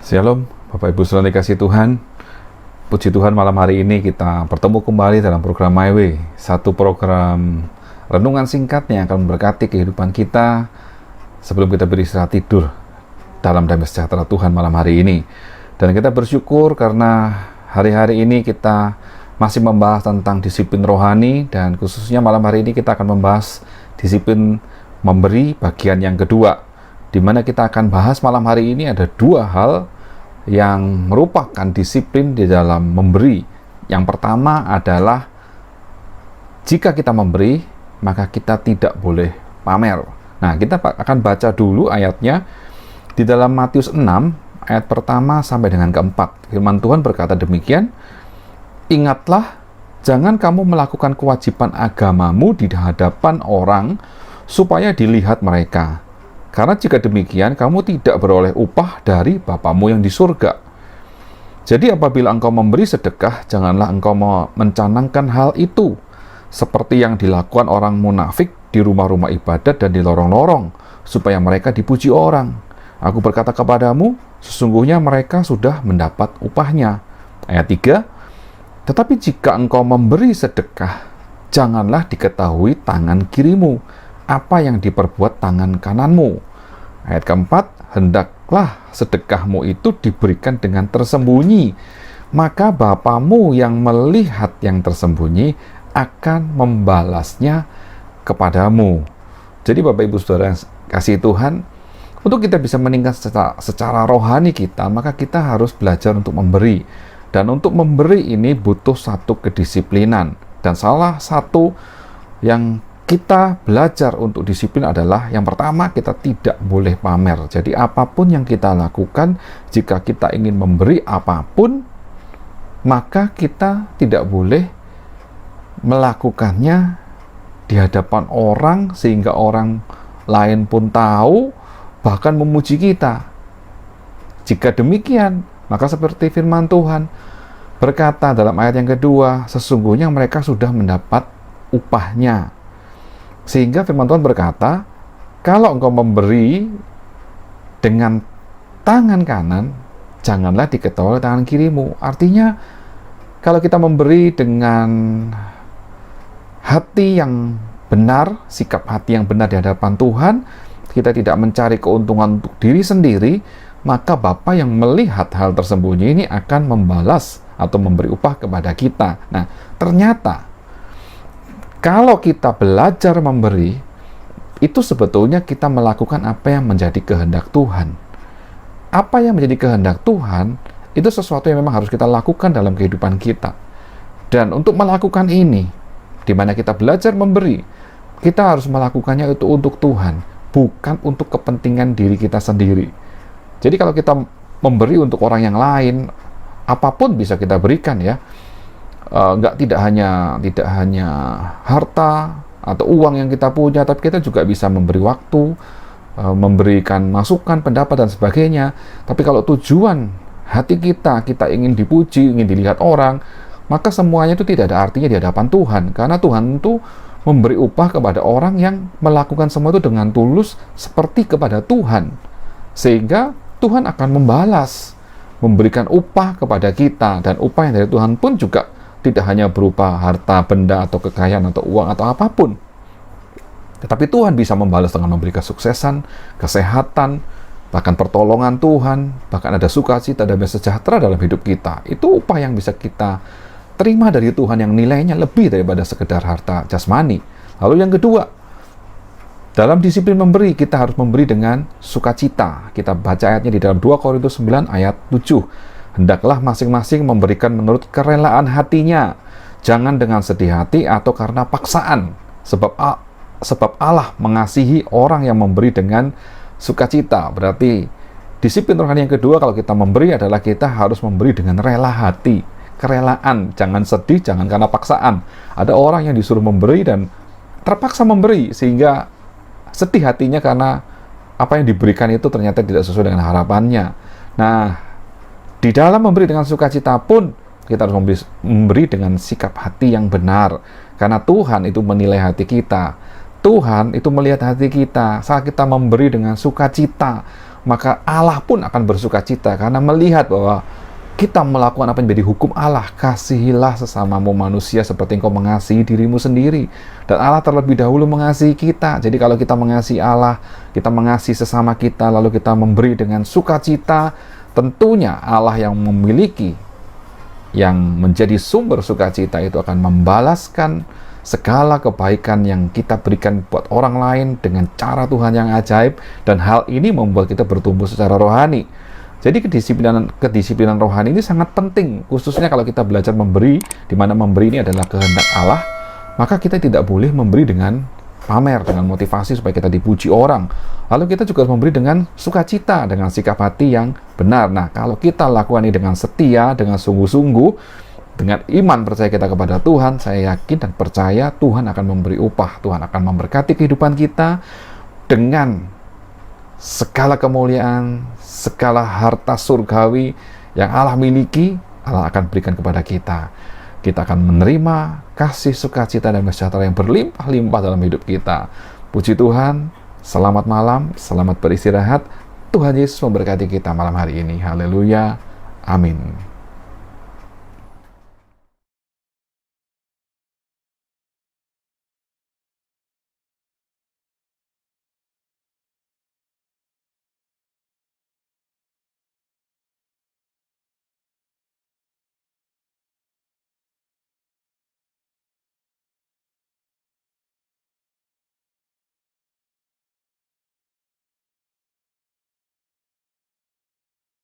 Shalom, Bapak Ibu Saudara dikasih Tuhan. Puji Tuhan, malam hari ini kita bertemu kembali dalam program My Way, satu program renungan singkat yang akan memberkati kehidupan kita sebelum kita beristirahat tidur dalam damai sejahtera Tuhan malam hari ini. Dan kita bersyukur karena hari-hari ini kita masih membahas tentang disiplin rohani, dan khususnya malam hari ini kita akan membahas disiplin memberi bagian yang kedua, di mana kita akan bahas malam hari ini ada dua hal yang merupakan disiplin di dalam memberi. Yang pertama adalah jika kita memberi, maka kita tidak boleh pamer. Nah, kita akan baca dulu ayatnya di dalam Matius 6 ayat pertama sampai dengan keempat. Firman Tuhan berkata demikian, "Ingatlah, jangan kamu melakukan kewajiban agamamu di hadapan orang supaya dilihat mereka. Karena jika demikian, kamu tidak beroleh upah dari Bapamu yang di surga. Jadi apabila engkau memberi sedekah, janganlah engkau mencanangkan hal itu, seperti yang dilakukan orang munafik di rumah-rumah ibadat dan di lorong-lorong, supaya mereka dipuji orang. Aku berkata kepadamu, sesungguhnya mereka sudah mendapat upahnya." Ayat 3, "Tetapi jika engkau memberi sedekah, janganlah diketahui tangan kirimu apa yang diperbuat tangan kananmu." Ayat keempat, "Hendaklah sedekahmu itu diberikan dengan tersembunyi, maka Bapamu yang melihat yang tersembunyi akan membalasnya kepadamu." Jadi Bapak Ibu Saudara yang kasih Tuhan, untuk kita bisa meningkat secara rohani kita, maka kita harus belajar untuk memberi. Dan untuk memberi ini butuh satu kedisiplinan. Dan salah satu yang kita belajar untuk disiplin adalah yang pertama, kita tidak boleh pamer. Jadi apapun yang kita lakukan, jika kita ingin memberi apapun, maka kita tidak boleh melakukannya di hadapan orang sehingga orang lain pun tahu, bahkan memuji kita. Jika demikian, maka seperti firman Tuhan berkata dalam ayat yang kedua, sesungguhnya mereka sudah mendapat upahnya. Sehingga firman Tuhan berkata, kalau engkau memberi dengan tangan kanan, janganlah diketahui tangan kirimu. Artinya, kalau kita memberi dengan hati yang benar, sikap hati yang benar di hadapan Tuhan, kita tidak mencari keuntungan untuk diri sendiri, maka Bapa yang melihat hal tersembunyi ini akan membalas atau memberi upah kepada kita. Nah, ternyata kalau kita belajar memberi, itu sebetulnya kita melakukan apa yang menjadi kehendak Tuhan. Apa yang menjadi kehendak Tuhan, itu sesuatu yang memang harus kita lakukan dalam kehidupan kita. Dan untuk melakukan ini, di mana kita belajar memberi, kita harus melakukannya itu untuk Tuhan, bukan untuk kepentingan diri kita sendiri. Jadi kalau kita memberi untuk orang yang lain, apapun bisa kita berikan ya. Tidak hanya harta atau uang yang kita punya, tapi kita juga bisa memberi waktu, memberikan masukan, pendapat, dan sebagainya. Tapi kalau tujuan hati kita ingin dipuji, ingin dilihat orang, maka semuanya itu tidak ada artinya di hadapan Tuhan. Karena Tuhan itu memberi upah kepada orang yang melakukan semua itu dengan tulus seperti kepada Tuhan. Sehingga Tuhan akan membalas, memberikan upah kepada kita, dan upah yang dari Tuhan pun juga tidak hanya berupa harta, benda, atau kekayaan, atau uang, atau apapun. Tetapi Tuhan bisa membalas dengan memberi kesuksesan, kesehatan, bahkan pertolongan Tuhan, bahkan ada sukacita, damai sejahtera dalam hidup kita. Itu upah yang bisa kita terima dari Tuhan yang nilainya lebih daripada sekedar harta jasmani. Lalu yang kedua, dalam disiplin memberi, kita harus memberi dengan sukacita. Kita baca ayatnya di dalam 2 Korintus 9 ayat 7. "Hendaklah masing-masing memberikan menurut kerelaan hatinya, jangan dengan sedih hati atau karena paksaan, sebab Allah mengasihi orang yang memberi dengan sukacita." Berarti disiplin rohani yang kedua kalau kita memberi adalah kita harus memberi dengan rela hati, kerelaan, jangan sedih, jangan karena paksaan. Ada orang yang disuruh memberi dan terpaksa memberi sehingga sedih hatinya karena apa yang diberikan itu ternyata tidak sesuai dengan harapannya. Nah, di dalam memberi dengan sukacita pun kita harus memberi dengan sikap hati yang benar. Karena Tuhan itu menilai hati kita. Tuhan itu melihat hati kita. Saat kita memberi dengan sukacita, maka Allah pun akan bersuka cita karena melihat bahwa kita melakukan apa yang menjadi hukum Allah. Kasihilah sesamamu manusia seperti engkau mengasihi dirimu sendiri. Dan Allah terlebih dahulu mengasihi kita. Jadi kalau kita mengasihi Allah, kita mengasihi sesama kita, lalu kita memberi dengan sukacita, tentunya Allah yang memiliki, yang menjadi sumber sukacita itu akan membalaskan segala kebaikan yang kita berikan buat orang lain dengan cara Tuhan yang ajaib. Dan hal ini membuat kita bertumbuh secara rohani. Jadi kedisiplinan rohani ini sangat penting, khususnya kalau kita belajar memberi, di mana memberi ini adalah kehendak Allah, maka kita tidak boleh memberi dengan pamer, dengan motivasi supaya kita dipuji orang. Lalu kita juga harus memberi dengan sukacita, dengan sikap hati yang benar. Nah, kalau kita lakukan ini dengan setia, dengan sungguh-sungguh, dengan iman percaya kita kepada Tuhan, saya yakin dan percaya Tuhan akan memberi upah, Tuhan akan memberkati kehidupan kita dengan segala kemuliaan, segala harta surgawi yang Allah miliki, Allah akan berikan kepada kita. Kita akan menerima kasih, sukacita, dan sejahtera yang berlimpah-limpah dalam hidup kita. Puji Tuhan, selamat malam, selamat beristirahat. Tuhan Yesus memberkati kita malam hari ini. Haleluya, amin.